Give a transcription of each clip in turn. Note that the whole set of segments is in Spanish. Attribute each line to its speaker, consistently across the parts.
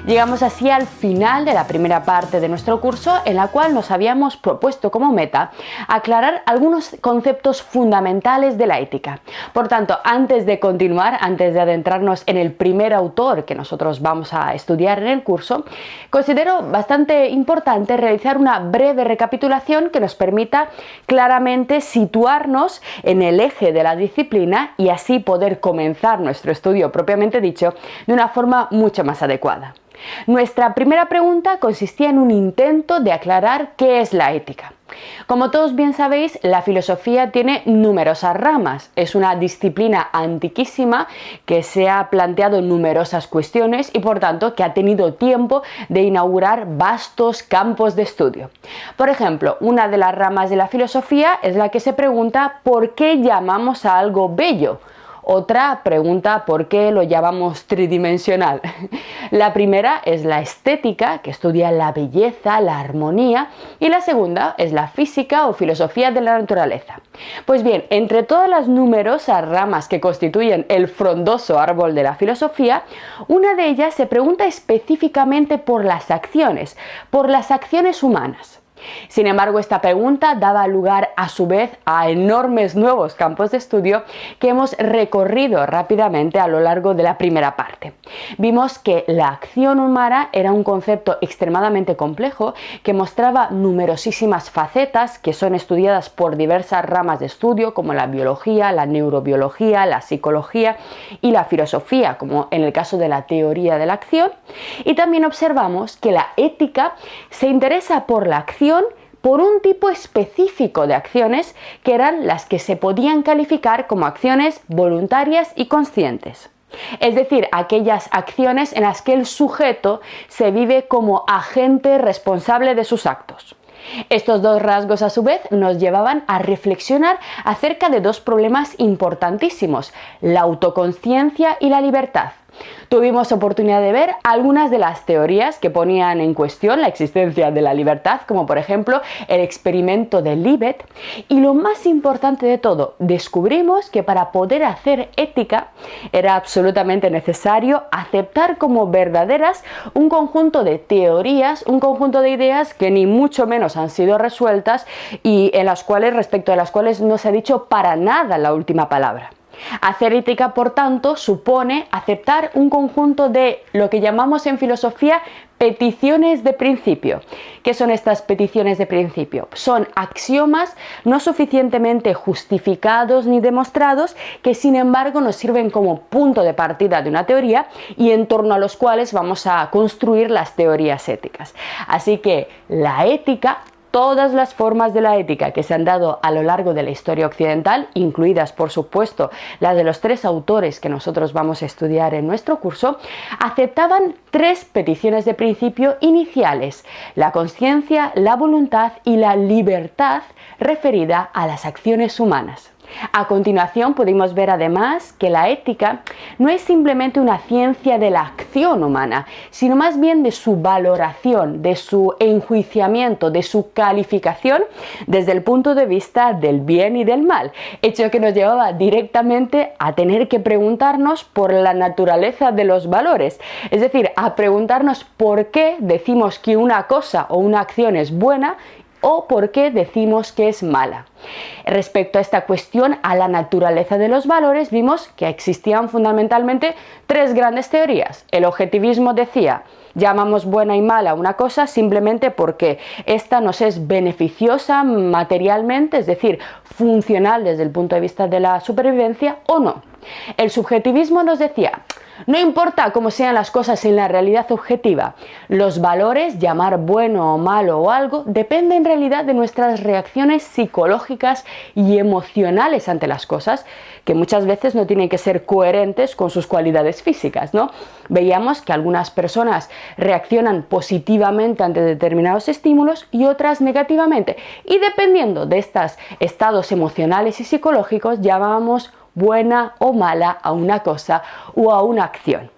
Speaker 1: Llegamos así al final de la primera parte de nuestro curso, en la cual nos habíamos propuesto como meta aclarar algunos conceptos fundamentales de la ética. Por tanto, antes de continuar, antes de adentrarnos en el primer autor que nosotros vamos a estudiar en el curso, considero bastante importante realizar una breve recapitulación que nos permita claramente situarnos en el eje de la disciplina y así poder comenzar nuestro estudio propiamente dicho de una forma mucho más adecuada. Nuestra primera pregunta consistía en un intento de aclarar qué es la ética. Como todos bien sabéis, la filosofía tiene numerosas ramas. Es una disciplina antiquísima que se ha planteado numerosas cuestiones y por tanto que ha tenido tiempo de inaugurar vastos campos de estudio. Por ejemplo, una de las ramas de la filosofía es la que se pregunta ¿por qué llamamos a algo bello? Otra pregunta ¿por qué lo llamamos tridimensional? La primera es la estética, que estudia la belleza, la armonía, y la segunda es la física o filosofía de la naturaleza. Pues bien, entre todas las numerosas ramas que constituyen el frondoso árbol de la filosofía, una de ellas se pregunta específicamente por las acciones humanas. Sin embargo, esta pregunta daba lugar a su vez a enormes nuevos campos de estudio que hemos recorrido rápidamente a lo largo de la primera parte. Vimos que la acción humana era un concepto extremadamente complejo que mostraba numerosísimas facetas que son estudiadas por diversas ramas de estudio como la biología, la neurobiología, la psicología y la filosofía, como en el caso de la teoría de la acción. Y también observamos que la ética se interesa por la acción por un tipo específico de acciones que eran las que se podían calificar como acciones voluntarias y conscientes. Es decir, aquellas acciones en las que el sujeto se vive como agente responsable de sus actos. Estos dos rasgos a su vez nos llevaban a reflexionar acerca de dos problemas importantísimos, la autoconsciencia y la libertad. Tuvimos oportunidad de ver algunas de las teorías que ponían en cuestión la existencia de la libertad, como por ejemplo el experimento de Libet, y lo más importante de todo, descubrimos que para poder hacer ética era absolutamente necesario aceptar como verdaderas un conjunto de teorías, un conjunto de ideas que ni mucho menos han sido resueltas y respecto a las cuales no se ha dicho para nada la última palabra. Hacer ética, por tanto, supone aceptar un conjunto de lo que llamamos en filosofía peticiones de principio. ¿Qué son estas peticiones de principio? Son axiomas no suficientemente justificados ni demostrados que sin embargo nos sirven como punto de partida de una teoría y en torno a los cuales vamos a construir las teorías éticas. Así que la ética, todas las formas de la ética que se han dado a lo largo de la historia occidental, incluidas por supuesto las de los tres autores que nosotros vamos a estudiar en nuestro curso, aceptaban tres peticiones de principio iniciales: la conciencia, la voluntad y la libertad referida a las acciones humanas. A continuación pudimos ver además que la ética no es simplemente una ciencia de la acción humana, sino más bien de su valoración, de su enjuiciamiento, de su calificación desde el punto de vista del bien y del mal, hecho que nos llevaba directamente a tener que preguntarnos por la naturaleza de los valores, es decir, a preguntarnos por qué decimos que una cosa o una acción es buena o por qué decimos que es mala. Respecto a esta cuestión, a la naturaleza de los valores, vimos que existían fundamentalmente tres grandes teorías. El objetivismo decía: llamamos buena y mala una cosa simplemente porque ésta nos es beneficiosa materialmente, es decir, funcional desde el punto de vista de la supervivencia, o no. El subjetivismo nos decía: no importa cómo sean las cosas en la realidad objetiva, los valores, llamar bueno o malo o algo, depende en realidad de nuestras reacciones psicológicas y emocionales ante las cosas, que muchas veces no tienen que ser coherentes con sus cualidades físicas, ¿no? Veíamos que algunas personas reaccionan positivamente ante determinados estímulos y otras negativamente, y dependiendo de estos estados emocionales y psicológicos, llamábamos buena o mala a una cosa o a una acción.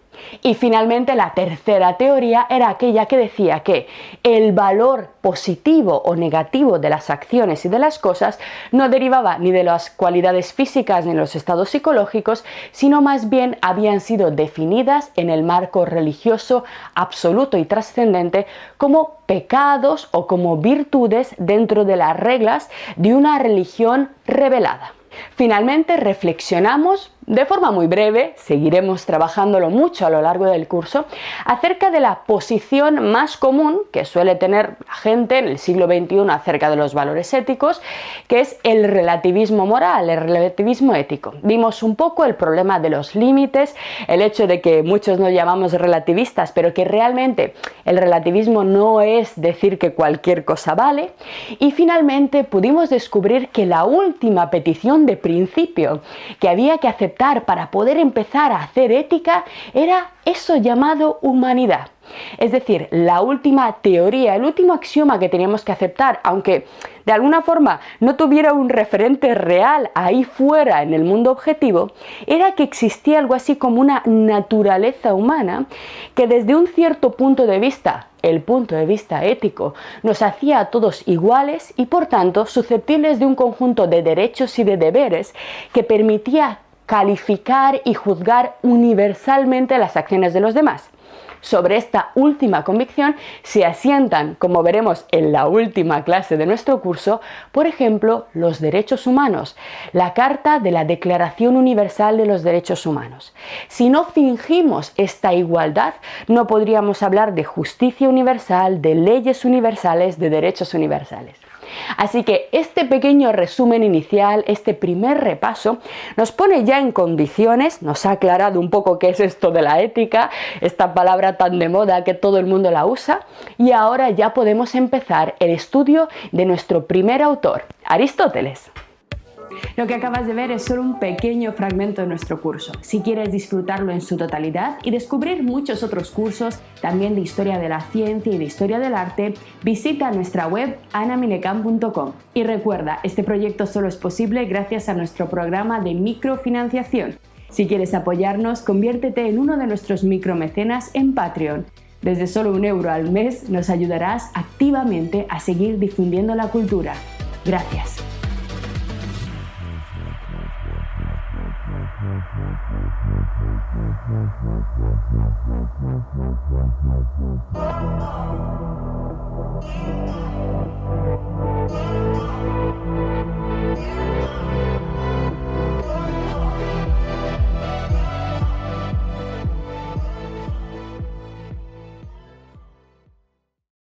Speaker 1: Y finalmente la tercera teoría era aquella que decía que el valor positivo o negativo de las acciones y de las cosas no derivaba ni de las cualidades físicas ni de los estados psicológicos, sino más bien habían sido definidas en el marco religioso absoluto y trascendente como pecados o como virtudes dentro de las reglas de una religión revelada. Finalmente reflexionamos de forma muy breve, seguiremos trabajándolo mucho a lo largo del curso, acerca de la posición más común que suele tener la gente en el siglo XXI acerca de los valores éticos, que es el relativismo moral, el relativismo ético. Vimos un poco el problema de los límites, el hecho de que muchos nos llamamos relativistas, pero que realmente el relativismo no es decir que cualquier cosa vale. Y finalmente pudimos descubrir que la última petición de principio que había que aceptar para poder empezar a hacer ética era eso llamado humanidad. Es decir, la última teoría, el último axioma que teníamos que aceptar, aunque de alguna forma no tuviera un referente real ahí fuera en el mundo objetivo, era que existía algo así como una naturaleza humana que desde un cierto punto de vista, el punto de vista ético, nos hacía a todos iguales y por tanto susceptibles de un conjunto de derechos y de deberes que permitía calificar y juzgar universalmente las acciones de los demás. Sobre esta última convicción se asientan, como veremos en la última clase de nuestro curso, por ejemplo, los derechos humanos, la Carta de la Declaración Universal de los Derechos Humanos. Si no fingimos esta igualdad, no podríamos hablar de justicia universal, de leyes universales, de derechos universales. Así que este pequeño resumen inicial, este primer repaso, nos pone ya en condiciones, nos ha aclarado un poco qué es esto de la ética, esta palabra tan de moda que todo el mundo la usa, y ahora ya podemos empezar el estudio de nuestro primer autor, Aristóteles. Lo que acabas de ver es solo un pequeño fragmento de nuestro curso. Si quieres disfrutarlo en su totalidad y descubrir muchos otros cursos, también de historia de la ciencia y de historia del arte, visita nuestra web anaminecam.com. Y recuerda, este proyecto solo es posible gracias a nuestro programa de microfinanciación. Si quieres apoyarnos, conviértete en uno de nuestros micromecenas en Patreon. Desde solo €1 al mes nos ayudarás activamente a seguir difundiendo la cultura. Gracias.